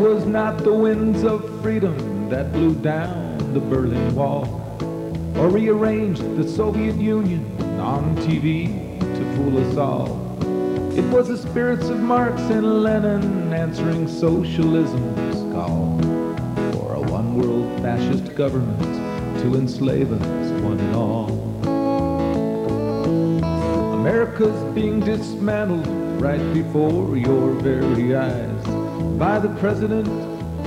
was not the winds of freedom that blew down the Berlin Wall, or rearranged the Soviet Union on TV to fool us all. It was the spirits of Marx and Lenin answering socialism's call for a one-world fascist government to enslave us one and all. America's being dismantled right before your very eyes by the president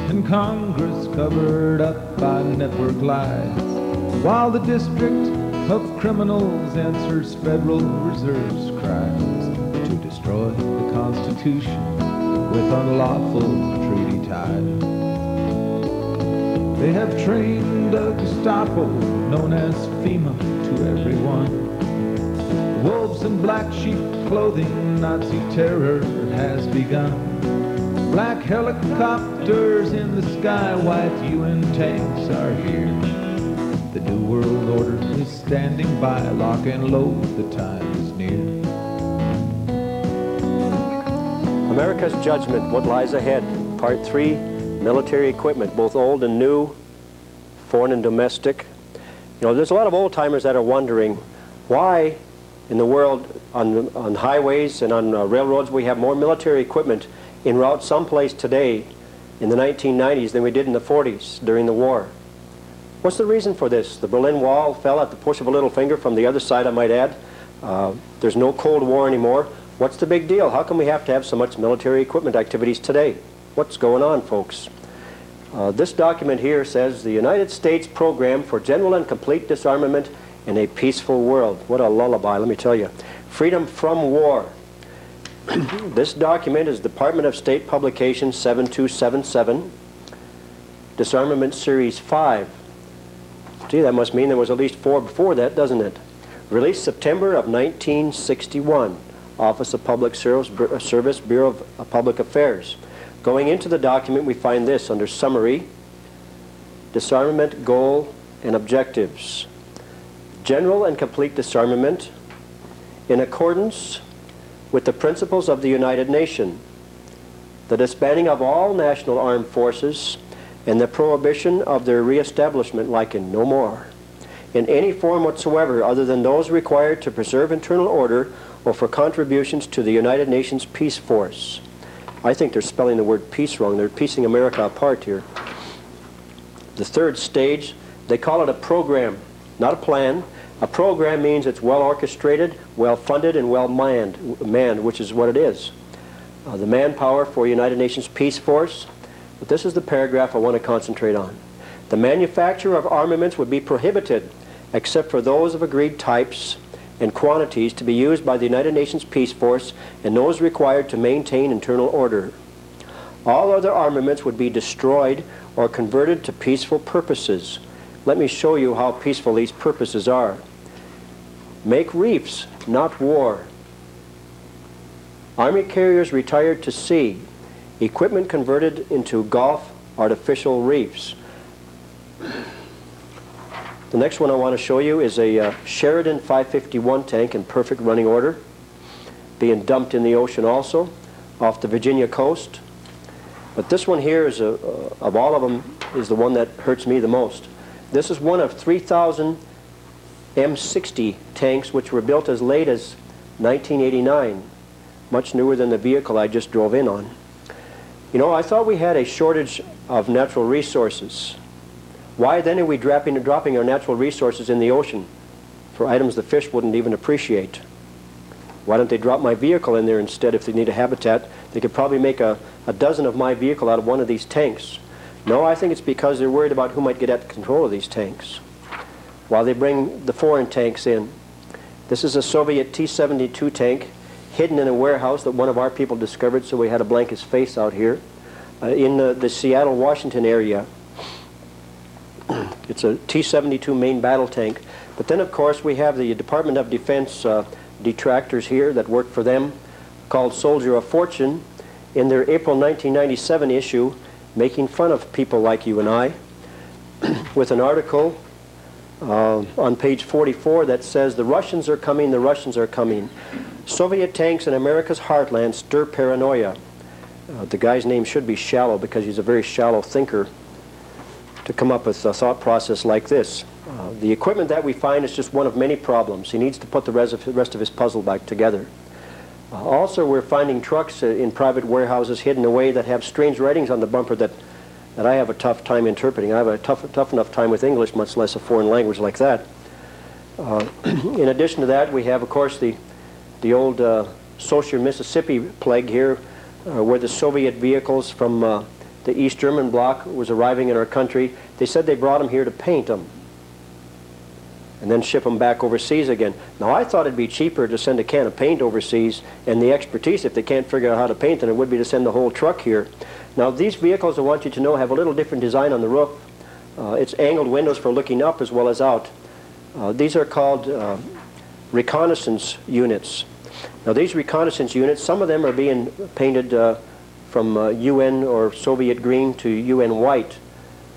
and Congress, covered up by network lies, while the district of criminals answers Federal Reserve's cries to destroy the Constitution with unlawful treaty ties. They have trained a Gestapo known as FEMA to everyone. Wolves in black sheep clothing, Nazi terror has begun. Black helicopters in the sky, white UN tanks are here. The New World Order is standing by, lock and load, the time is near. America's Judgment, What Lies Ahead, Part 3, Military Equipment, both old and new, foreign and domestic. You know, there's a lot of old-timers that are wondering why in the world, on highways and on railroads, we have more military equipment en route someplace today in the 1990s than we did in the 40s during the war. What's the reason for this? The Berlin Wall fell at the push of a little finger from the other side, I might add. There's no Cold War anymore. What's the big deal? How come we have to have so much military equipment activities today? What's going on, folks? This document here says the United States Program for General and Complete Disarmament in a Peaceful World. What a lullaby, let me tell you. Freedom from War. This document is Department of State Publication 7277, Disarmament Series 5. Gee, that must mean there was at least 4 before that, doesn't it? Released September of 1961, Office of Public Service, Bureau of Public Affairs. Going into the document, we find this under Summary, Disarmament Goal and Objectives. General and complete disarmament in accordance with the principles of the United Nations, the disbanding of all national armed forces, and the prohibition of their reestablishment like in no more, in any form whatsoever other than those required to preserve internal order or for contributions to the United Nations Peace Force. I think they're spelling the word peace wrong. They're piecing America apart here. The third stage, they call it a program, not a plan. A program means it's well orchestrated, well funded, and well manned, which is what it is. The manpower for United Nations Peace Force. But this is the paragraph I want to concentrate on. The manufacture of armaments would be prohibited except for those of agreed types and quantities to be used by the United Nations Peace Force and those required to maintain internal order. All other armaments would be destroyed or converted to peaceful purposes. Let me show you how peaceful these purposes are. Make reefs, not war. Army carriers retired to sea. Equipment converted into Gulf artificial reefs. The next one I want to show you is a Sheridan 551 tank in perfect running order, being dumped in the ocean also, off the Virginia coast. But this one here is, of all of them, is the one that hurts me the most. This is one of 3,000 M60 tanks which were built as late as 1989, much newer than the vehicle I just drove in on. You know, I thought we had a shortage of natural resources. Why then are we dropping our natural resources in the ocean for items the fish wouldn't even appreciate? Why don't they drop my vehicle in there instead if they need a habitat? They could probably make a dozen of my vehicle out of one of these tanks. No, I think it's because they're worried about who might get at control of these tanks while they bring the foreign tanks in. This is a Soviet T-72 tank hidden in a warehouse that one of our people discovered, so we had to blank his face out here in the Seattle, Washington area. It's a T-72 main battle tank. But then, of course, we have the Department of Defense detractors here that work for them, called Soldier of Fortune, in their April 1997 issue, making fun of people like you and I, with an article on page 44 that says, "The Russians are coming, the Russians are coming. Soviet tanks in America's heartland stir paranoia. The guy's name should be Shallow because he's a very shallow thinker to come up with a thought process like this. The equipment that we find is just one of many problems. He needs to put the rest of his puzzle back together. Also, we're finding trucks in private warehouses hidden away that have strange writings on the bumper that I have a tough time interpreting. I have a tough enough time with English, much less a foreign language like that. In addition to that, we have, of course, the old Saucier, Mississippi plague here, where the Soviet vehicles from the East German bloc was arriving in our country. They said they brought them here to paint them and then ship them back overseas again. Now, I thought it'd be cheaper to send a can of paint overseas, and the expertise, if they can't figure out how to paint, than it would be to send the whole truck here. Now, these vehicles, I want you to know, have a little different design on the roof. It's angled windows for looking up as well as out. These are called reconnaissance units. Now, these reconnaissance units, some of them are being painted from UN or Soviet green to UN white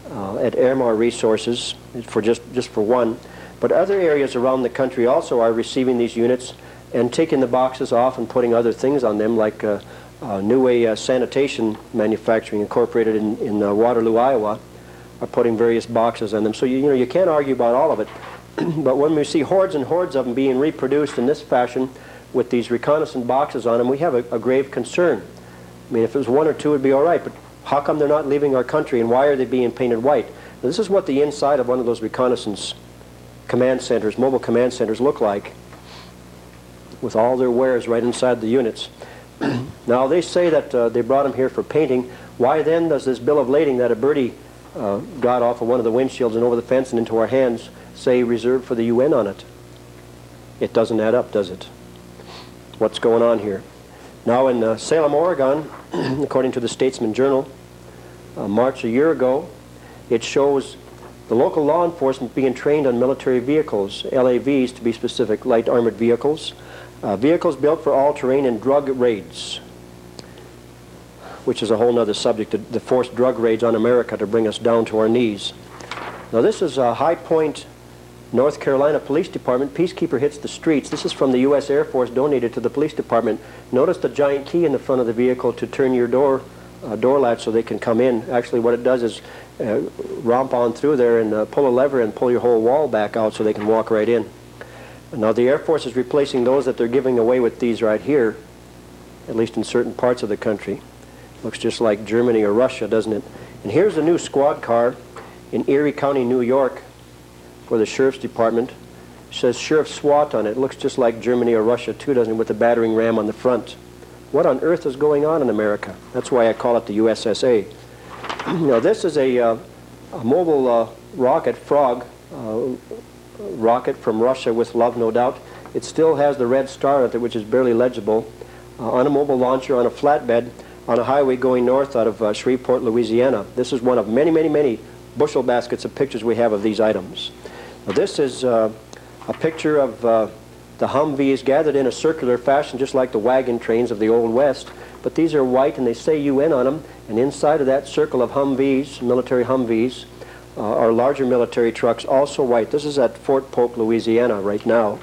at Airmar Resources, for just for one. But other areas around the country also are receiving these units and taking the boxes off and putting other things on them, like New Way Sanitation Manufacturing, incorporated in Waterloo, Iowa, are putting various boxes on them. So you can't argue about all of it. But when we see hordes and hordes of them being reproduced in this fashion with these reconnaissance boxes on them, we have a grave concern. I mean, if it was one or two, it'd be all right, but how come they're not leaving our country, and why are they being painted white? Now, this is what the inside of one of those reconnaissance command centers, mobile command centers, look like, with all their wares right inside the units. Now, they say that they brought them here for painting. Why then does this bill of lading that a birdie got off of one of the windshields and over the fence and into our hands say reserved for the UN on it? It doesn't add up, does it? What's going on here? Now, in Salem, Oregon, according to the Statesman Journal, March a year ago, it shows the local law enforcement being trained on military vehicles, LAVs to be specific, light armored vehicles, vehicles built for all-terrain and drug raids, which is a whole other subject, the forced drug raids on America to bring us down to our knees. Now, this is High Point, North Carolina Police Department. Peacekeeper hits the streets. This is from the U.S. Air Force, donated to the police department. Notice the giant key in the front of the vehicle to turn your door latch so they can come in. Actually, what it does is romp on through there and pull a lever and pull your whole wall back out so they can walk right in. Now, the Air Force is replacing those that they're giving away with these right here, at least in certain parts of the country. Looks just like Germany or Russia, doesn't it? And here's the new squad car in Erie County, New York, for the Sheriff's Department. It says Sheriff SWAT on it. It looks just like Germany or Russia too, doesn't it, with the battering ram on the front. What on earth is going on in America? That's why I call it the USSA. Now, this is a mobile rocket, Frog rocket from Russia, with love, no doubt. It still has the red star on it, which is barely legible, on a mobile launcher on a flatbed on a highway going north out of Shreveport, Louisiana. This is one of many, many, many bushel baskets of pictures we have of these items. Now, this is a picture of the Humvees gathered in a circular fashion, just like the wagon trains of the Old West. But these are white, and they say UN on them. And inside of that circle of Humvees, military Humvees, are larger military trucks, also white. This is at Fort Polk, Louisiana, right now.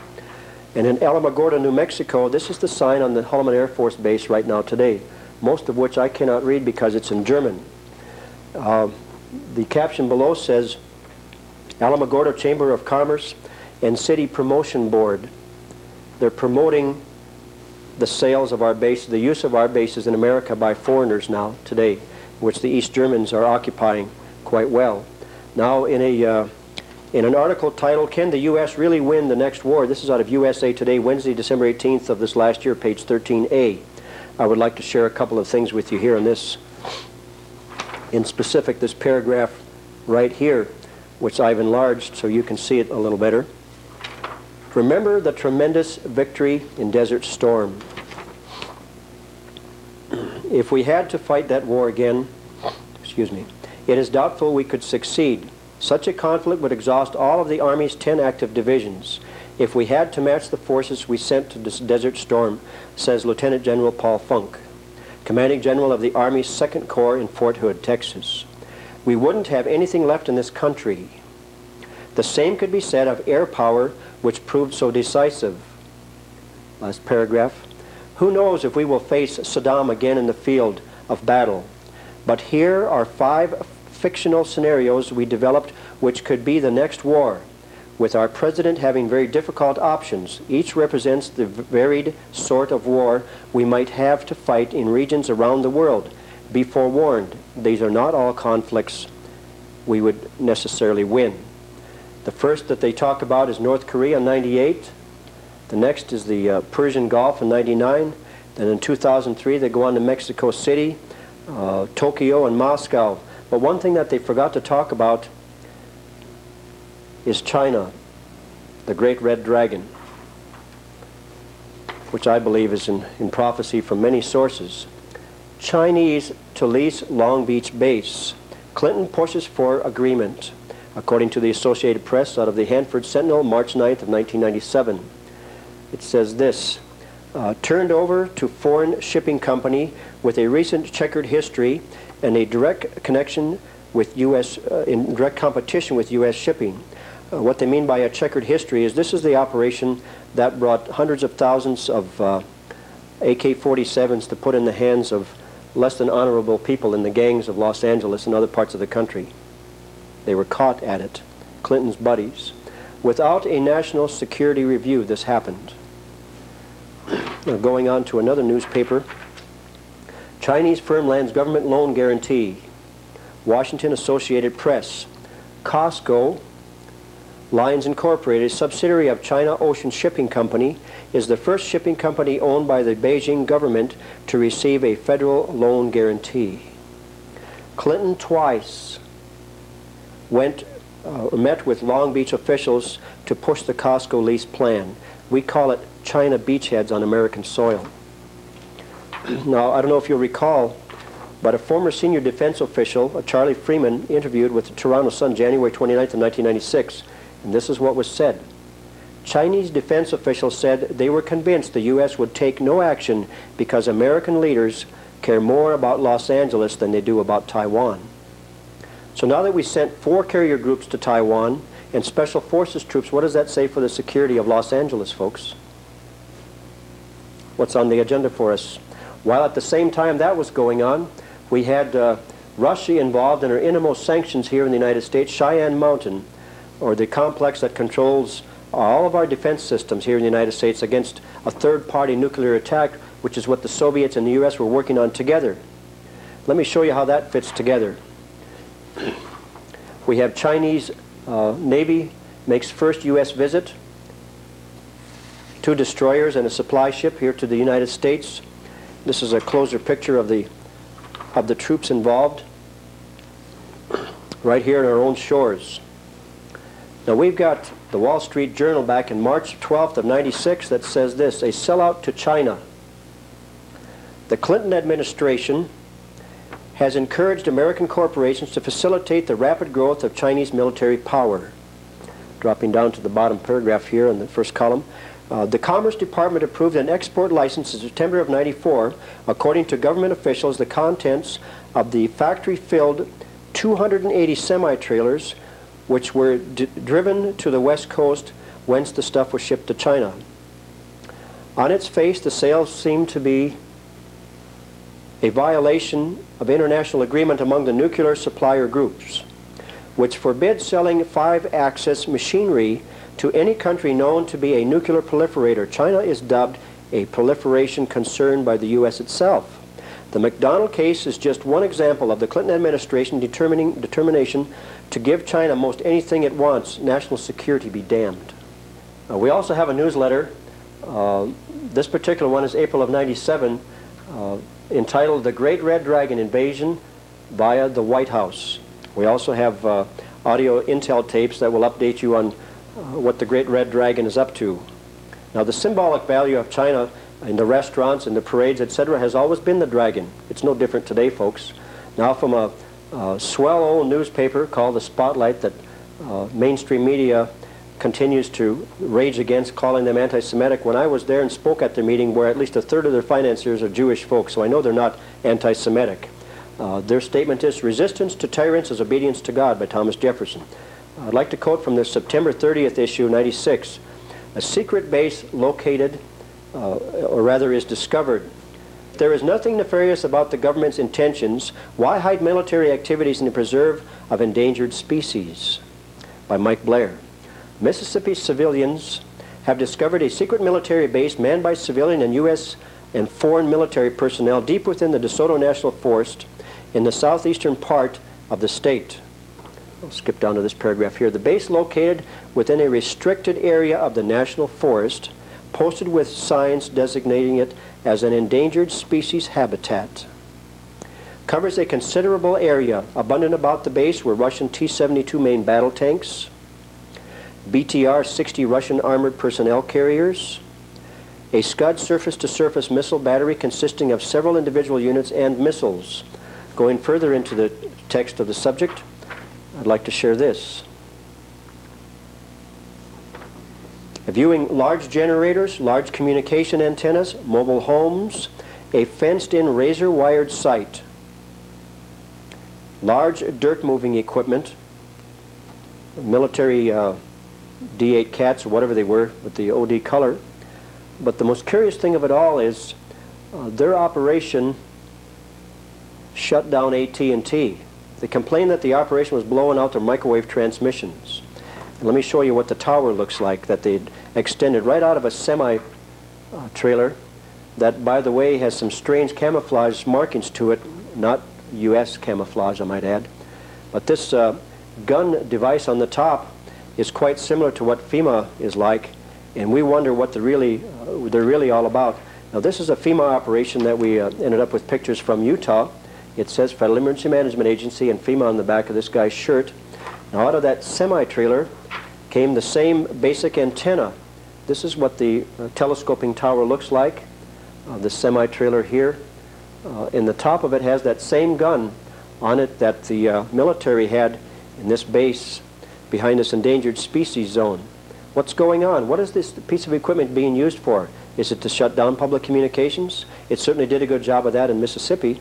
And in Alamogordo, New Mexico, this is the sign on the Holloman Air Force Base right now today, most of which I cannot read because it's in German. The caption below says, Alamogordo Chamber of Commerce and City Promotion Board. They're promoting the sales of our base, the use of our bases in America by foreigners now, today, which the East Germans are occupying quite well. Now, in an article titled, Can the U.S. Really Win the Next War? This is out of USA Today, Wednesday, December 18th of this last year, page 13A. I would like to share a couple of things with you here on this. In specific, this paragraph right here, which I've enlarged so you can see it a little better. Remember the tremendous victory in Desert Storm. If we had to fight that war again, it is doubtful we could succeed. Such a conflict would exhaust all of the Army's 10 active divisions. If we had to match the forces we sent to Desert Storm, says Lieutenant General Paul Funk, Commanding General of the Army's 2nd Corps in Fort Hood, Texas, we wouldn't have anything left in this country. The same could be said of air power, which proved so decisive. Last paragraph. Who knows if we will face Saddam again in the field of battle? But here are 5 fictional scenarios we developed which could be the next war, with our president having very difficult options. Each represents the varied sort of war we might have to fight in regions around the world. Be forewarned, these are not all conflicts we would necessarily win. The first that they talk about is North Korea in 98. The next is the Persian Gulf in 99. Then in 2003 they go on to Mexico City, Tokyo, and Moscow. But one thing that they forgot to talk about is China, the great red dragon, which I believe is in prophecy from many sources. Chinese to lease Long Beach base. Clinton pushes for agreement, according to the Associated Press out of the Hanford Sentinel, March 9th of 1997. It says this, turned over to foreign shipping company with a recent checkered history and a direct connection with U.S., in direct competition with U.S. shipping. What they mean by a checkered history is this is the operation that brought hundreds of thousands of AK-47s to put in the hands of less than honorable people in the gangs of Los Angeles and other parts of the country. They were caught at it, Clinton's buddies. Without a national security review, this happened. Now, going on to another newspaper, Chinese firm lands government loan guarantee. Washington Associated Press. Costco Lines Incorporated, a subsidiary of China Ocean Shipping Company, is the first shipping company owned by the Beijing government to receive a federal loan guarantee. Clinton twice met with Long Beach officials to push the Costco lease plan. We call it China beachheads on American soil. Now, I don't know if you'll recall, but a former senior defense official, Charlie Freeman, interviewed with the Toronto Sun January 29th of 1996, and this is what was said. Chinese defense officials said they were convinced the U.S. would take no action because American leaders care more about Los Angeles than they do about Taiwan. So now that we sent 4 carrier groups to Taiwan and special forces troops, what does that say for the security of Los Angeles, folks? What's on the agenda for us? While at the same time that was going on, we had Russia involved in our innermost sanctions here in the United States. Cheyenne Mountain, or the complex that controls all of our defense systems here in the United States against a third-party nuclear attack, which is what the Soviets and the U.S. were working on together. Let me show you how that fits together. We have Chinese Navy makes first U.S. visit, 2 destroyers and a supply ship here to the United States. This is a closer picture of the troops involved right here in our own shores. Now we've got the Wall Street Journal back in March 12th of 96 that says this, a sellout to China. The Clinton administration has encouraged American corporations to facilitate the rapid growth of Chinese military power. Dropping down to the bottom paragraph here in the first column. The Commerce Department approved an export license in September of 94. According to government officials, the contents of the factory-filled 280 semi-trailers which were driven to the West Coast whence the stuff was shipped to China. On its face, the sales seemed to be a violation of international agreement among the nuclear supplier groups, which forbids selling 5-axis machinery to any country known to be a nuclear proliferator. China is dubbed a proliferation concern by the U.S. itself. The McDonald case is just one example of the Clinton administration determination to give China most anything it wants. National security be damned. We also have a newsletter. This particular one is April of 97, entitled The Great Red Dragon Invasion via the White House. We also have audio intel tapes that will update you on what the Great Red Dragon is up to. Now, the symbolic value of China in the restaurants, in the parades, etc., has always been the dragon. It's no different today, folks. Now, from a swell old newspaper called The Spotlight that mainstream media continues to rage against, calling them anti-Semitic. When I was there and spoke at their meeting, where at least 1/3 of their financiers are Jewish folks, so I know they're not anti-Semitic. Their statement is, "Resistance to tyrants is obedience to God," by Thomas Jefferson. I'd like to quote from the September 30th issue, 96. A secret base located or rather is discovered. There is nothing nefarious about the government's intentions. Why hide military activities in the preserve of endangered species? By Mike Blair. Mississippi civilians have discovered a secret military base manned by civilian and U.S. and foreign military personnel deep within the DeSoto National Forest in the southeastern part of the state. I'll skip down to this paragraph here. The base located within a restricted area of the National Forest, posted with signs designating it as an endangered species habitat. Covers a considerable area. Abundant about the base were Russian T-72 main battle tanks, BTR-60 Russian armored personnel carriers, a Scud surface-to-surface missile battery consisting of several individual units and missiles. Going further into the text of the subject, I'd like to share this. Viewing large generators, large communication antennas, mobile homes, a fenced-in razor-wired site, large dirt-moving equipment, military D8 cats or whatever they were with the OD color. But the most curious thing of it all is their operation shut down AT&T. They complained that the operation was blowing out their microwave transmissions. And let me show you what the tower looks like that they'd extended right out of a semi-trailer that, by the way, has some strange camouflage markings to it, not U.S. camouflage, I might add. But this gun device on the top is quite similar to what FEMA is like, and we wonder what they're really all about. Now, this is a FEMA operation that we ended up with pictures from Utah. It says Federal Emergency Management Agency and FEMA on the back of this guy's shirt. Now, out of that semi-trailer came the same basic antenna. This is what the telescoping tower looks like. The semi-trailer here. In the top of it has that same gun on it that the military had in this base behind this endangered species zone. What's going on? What is this piece of equipment being used for? Is it to shut down public communications? It certainly did a good job of that in Mississippi.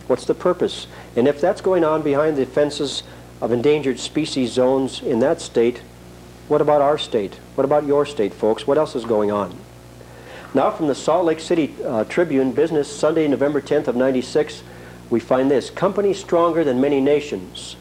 What's the purpose? And if that's going on behind the fences of endangered species zones in that state, what about our state? What about your state, folks? What else is going on? Now, from the Salt Lake City Tribune Business, Sunday, November 10th of 96, we find this: company stronger than many nations.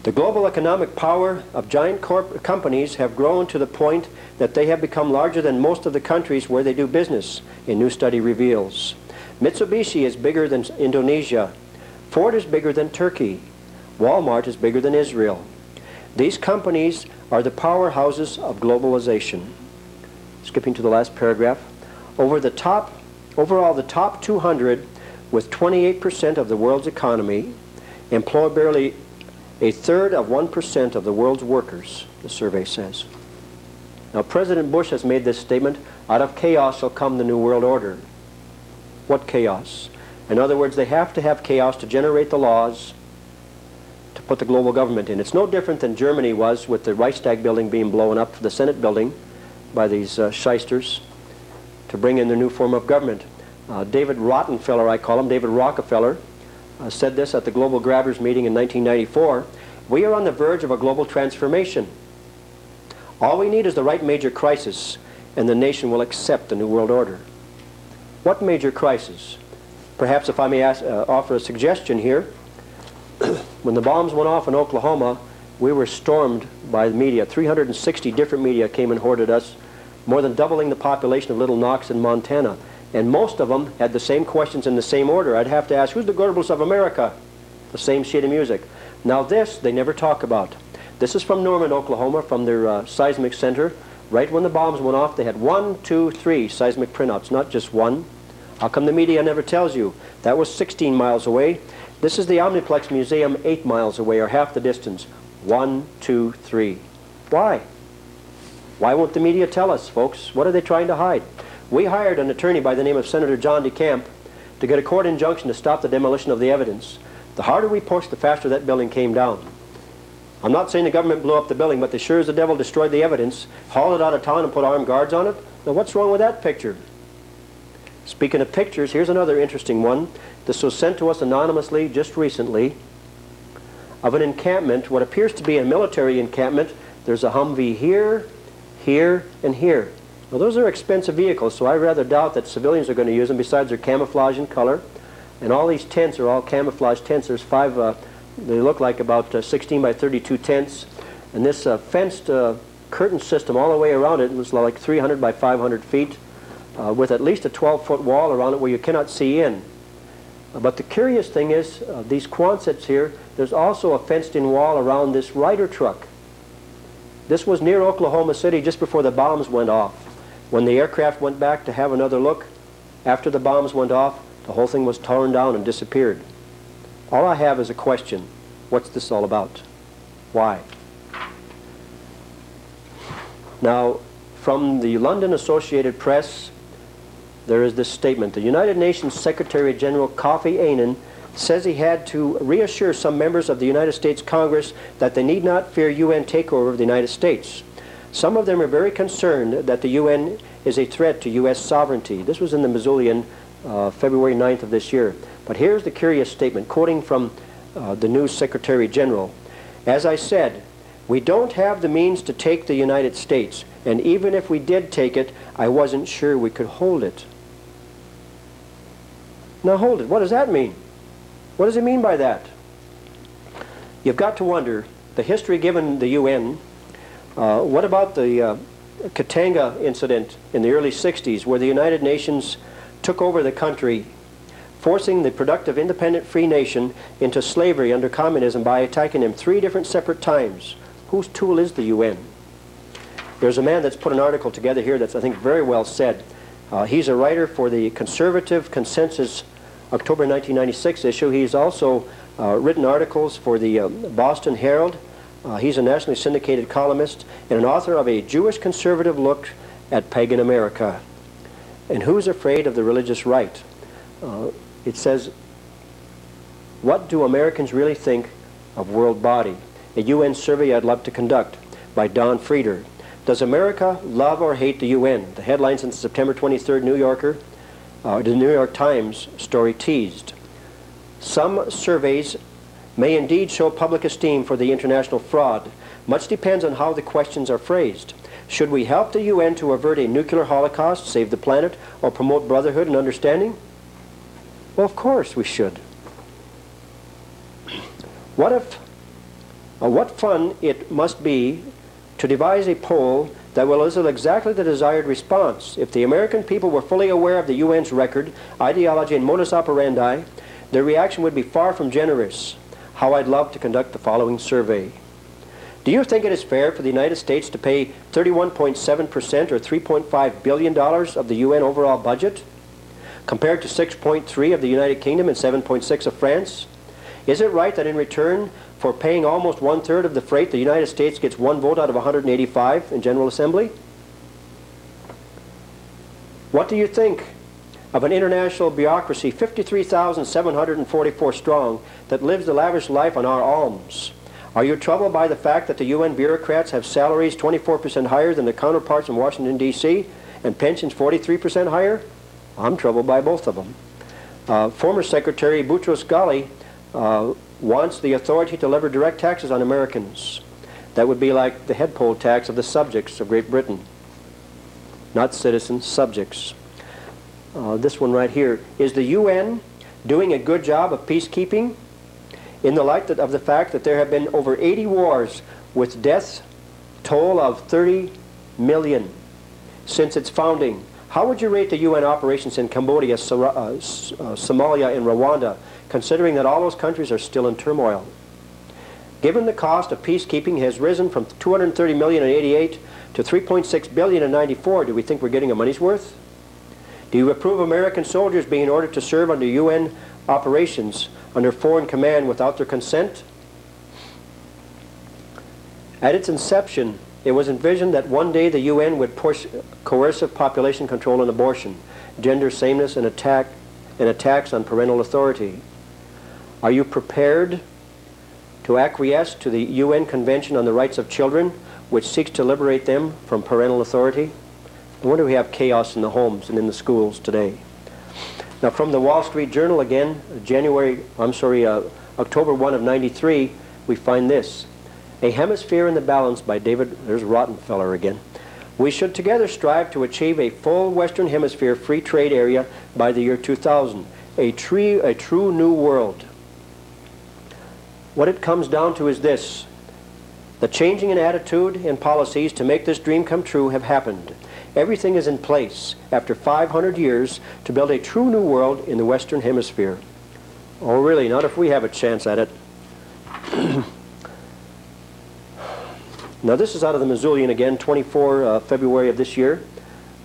The global economic power of giant companies have grown to the point that they have become larger than most of the countries where they do business, a new study reveals. Mitsubishi is bigger than Indonesia. Ford is bigger than Turkey. Walmart is bigger than Israel. These companies are the powerhouses of globalization. Skipping to the last paragraph. Overall, the top 200, with 28% of the world's economy, employ barely a third of 1% of the world's workers, the survey says. Now, President Bush has made this statement: out of chaos shall come the new world order. What chaos? In other words, they have to have chaos to generate the laws to put the global government in. It's no different than Germany was with the Reichstag building being blown up, the Senate building, by these shysters to bring in their new form of government. David Rockefeller, I call him, David Rockefeller, said this at the Global Grabbers meeting in 1994. We are on the verge of a global transformation. All we need is the right major crisis, and the nation will accept the New World Order. What major crisis? Perhaps if I may offer a suggestion here, when the bombs went off in Oklahoma, we were stormed by the media. 360 different media came and hoarded us, more than doubling the population of Little Knox in Montana. And most of them had the same questions in the same order. I'd have to ask, who's the Goebbels of America? The same sheet of music. Now this, they never talk about. This is from Norman, Oklahoma, from their seismic center. Right when the bombs went off, they had 1, 2, 3 seismic printouts, not just one. How come the media never tells you? That was 16 miles away. This is the Omniplex Museum 8 miles away, or half the distance. 1, 2, 3. Why? Why won't the media tell us, folks? What are they trying to hide? We hired an attorney by the name of Senator John DeCamp to get a court injunction to stop the demolition of the evidence. The harder we pushed, the faster that building came down. I'm not saying the government blew up the building, but they sure as the devil destroyed the evidence, hauled it out of town and put armed guards on it. Now what's wrong with that picture? Speaking of pictures, here's another interesting one. This was sent to us anonymously just recently of an encampment, what appears to be a military encampment. There's a Humvee here, here, and here. Well, those are expensive vehicles, so I rather doubt that civilians are going to use them. Besides, they're camouflage in color. And all these tents are all camouflage tents. There's 5, they look like about 16 by 32 tents. And this fenced curtain system all the way around it was like 300 by 500 feet with at least a 12-foot wall around it where you cannot see in. But the curious thing is, these Quonsets here, there's also a fenced-in wall around this Ryder truck. This was near Oklahoma City just before the bombs went off. When the aircraft went back to have another look, after the bombs went off, the whole thing was torn down and disappeared. All I have is a question. What's this all about? Why? Now, from the London Associated Press, there is this statement. The United Nations Secretary General Kofi Annan says he had to reassure some members of the United States Congress that they need not fear UN takeover of the United States. Some of them are very concerned that the UN is a threat to U.S. sovereignty. This was in the Missoulian, February 9th of this year. But here's the curious statement, quoting from the new Secretary General. As I said, we don't have the means to take the United States, and even if we did take it, I wasn't sure we could hold it. Now hold it. What does that mean? What does it mean by that? You've got to wonder, the history given the UN, what about the Katanga incident in the early 60s where the United Nations took over the country, forcing the productive independent free nation into slavery under communism by attacking them 3 different separate times? Whose tool is the UN? There's a man that's put an article together here that's, I think, very well said. He's a writer for the Conservative Consensus October 1996 issue. He's also written articles for the Boston Herald. He's a nationally syndicated columnist and an author of A Jewish Conservative Look at Pagan America. And who's afraid of the religious right? It says, what do Americans really think of world body? A UN survey I'd love to conduct by Don Frieder. Does America love or hate the UN? The headline since September 23rd New Yorker, the New York Times story teased. Some surveys may indeed show public esteem for the international fraud. Much depends on how the questions are phrased. Should we help the UN to avert a nuclear holocaust, save the planet, or promote brotherhood and understanding? Well, of course we should. What fun it must be to devise a poll that will elicit exactly the desired response. If the American people were fully aware of the UN's record, ideology, and modus operandi, their reaction would be far from generous. How I'd love to conduct the following survey. Do you think it is fair for the United States to pay 31.7% or $3.5 billion of the UN overall budget, compared to 6.3 of the United Kingdom and 7.6 of France? Is it right that in return for paying almost 1/3 of the freight, the United States gets 1 vote out of 185 in General Assembly? What do you think of an international bureaucracy, 53,744 strong, that lives the lavish life on our alms? Are you troubled by the fact that the UN bureaucrats have salaries 24% higher than their counterparts in Washington, D.C., and pensions 43% higher? I'm troubled by both of them. Former Secretary Boutros Ghali wants the authority to levy direct taxes on Americans. That would be like the head poll tax of the subjects of Great Britain. Not citizens, subjects. This one right here. Is the UN doing a good job of peacekeeping? In the light of the fact that there have been over 80 wars with death toll of 30 million since its founding, how would you rate the UN operations in Cambodia, Somalia, and Rwanda, considering that all those countries are still in turmoil? Given the cost of peacekeeping has risen from 230 million in 88 to 3.6 billion in 94, do we think we're getting a money's worth? Do you approve American soldiers being ordered to serve under UN operations under foreign command without their consent? At its inception, it was envisioned that one day the UN would push coercive population control and abortion, gender sameness, and attacks on parental authority. Are you prepared to acquiesce to the UN Convention on the Rights of Children, which seeks to liberate them from parental authority? No wonder we have chaos in the homes and in the schools today. Now, from the Wall Street Journal again, October 1 of 93, we find this. A Hemisphere in the Balance by David, there's Rottenfeller again, We should together strive to achieve a full Western Hemisphere free trade area by the year 2000, a true new world. What it comes down to is this: the changing in attitude and policies to make this dream come true have happened. Everything is in place after 500 years to build a true new world in the Western Hemisphere. Oh, really? Not if we have a chance at it. Now, this is out of the Missoulian again, 24 February of this year.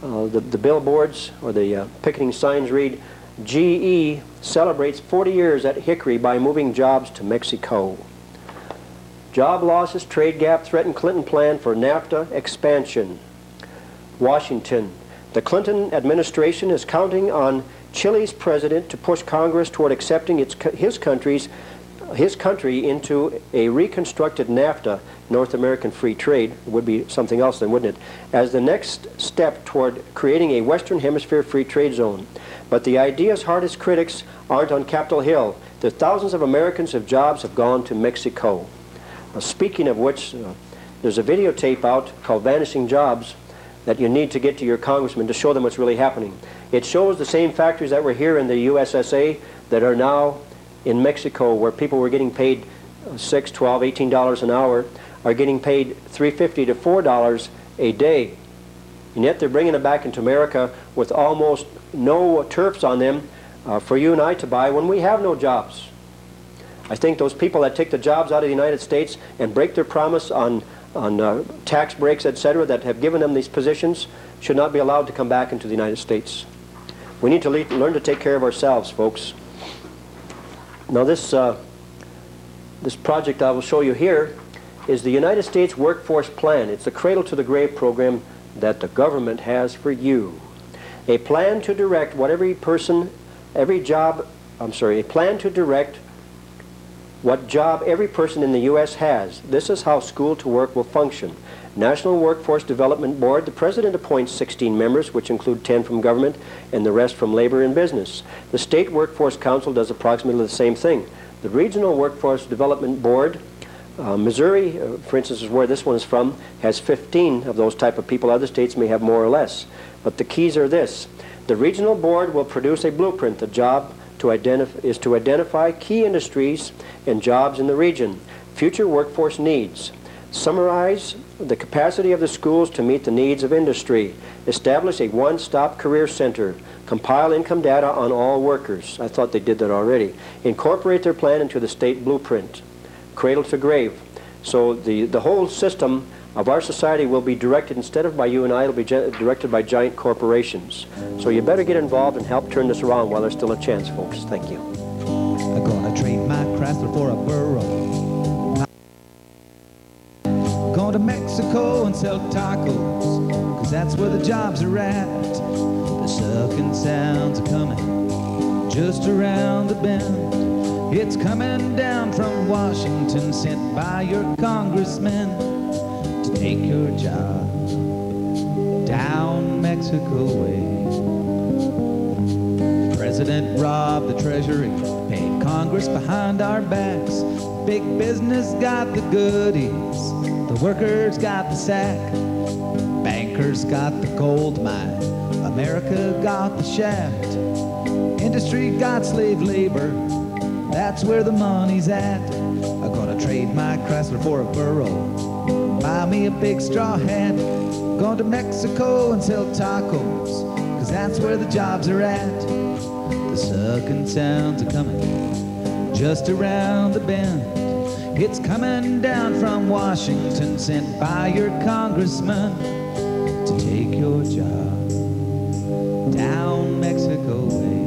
The billboards or the picketing signs read, GE celebrates 40 years at Hickory by moving jobs to Mexico. Job losses, trade gap, threaten Clinton plan for NAFTA expansion. Washington. The Clinton administration is counting on Chile's president to push Congress toward accepting his country into a reconstructed NAFTA, North American Free Trade. It would be something else then, wouldn't it? As the next step toward creating a Western Hemisphere free trade zone. But the idea's hardest critics aren't on Capitol Hill. The thousands of Americans whose jobs have gone to Mexico. Speaking of which, there's a videotape out called Vanishing Jobs that you need to get to your congressman to show them what's really happening. It shows the same factories that were here in the USSA that are now in Mexico, where people were getting paid $6, $12, $18 an hour, are getting paid $3.50 to $4 a day. And yet they're bringing it back into America with almost no turfs on them for you and I to buy when we have no jobs. I think those people that take the jobs out of the United States and break their promise on tax breaks, etc., that have given them these positions should not be allowed to come back into the United States. We need to learn to take care of ourselves, folks. Now this project I will show you here is the United States Workforce Plan. It's the cradle to the grave program that the government has for you. A plan to direct what job every person in the U.S. has. This is how School to Work will function. National Workforce Development Board, the President appoints 16 members, which include 10 from government and the rest from labor and business. The State Workforce Council does approximately the same thing. The Regional Workforce Development Board, Missouri, for instance, is where this one is from, has 15 of those type of people. Other states may have more or less. But the keys are this. The Regional Board will produce a blueprint. The job is to identify key industries and jobs in the region, future workforce needs, summarize the capacity of the schools to meet the needs of industry, establish a one-stop career center, compile income data on all workers. I thought they did that already. Incorporate their plan into the state blueprint, cradle to grave. So the whole system of our society will be directed, instead of by you and I, it'll be directed by giant corporations. So you better get involved and help turn this around while there's still a chance, folks. Thank you. I'm gonna trade my Chrysler for a burro. Going to Mexico and sell tacos, 'cause that's where the jobs are at. The sucking sounds are coming just around the bend. It's coming down from Washington, sent by your congressman to take your job down Mexico way. The president robbed the treasury, paid Congress behind our backs. Big business got the goodies, the workers got the sack. Bankers got the gold mine, America got the shaft. Industry got slave labor, that's where the money's at. I'm gonna trade my Chrysler for a burro, buy me a big straw hat. Going to Mexico and sell tacos, 'cause that's where the jobs are at. The sucking sounds are coming just around the bend. It's coming down from Washington, sent by your congressman to take your job down Mexico way.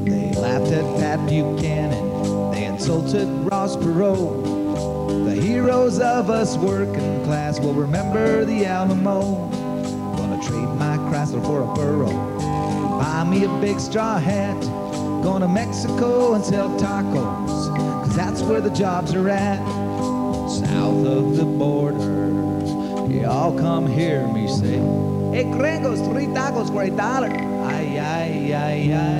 They laughed at Pat Buchanan, they insulted Ross Perot. The heroes of us working class will remember the Alamo. Gonna trade my Chrysler for a burro, buy me a big straw hat. Going to Mexico and sell tacos, 'cause that's where the jobs are at. South of the border, y'all come hear me say, hey gringos, 3 tacos for $1. Ay, ay, ay, ay.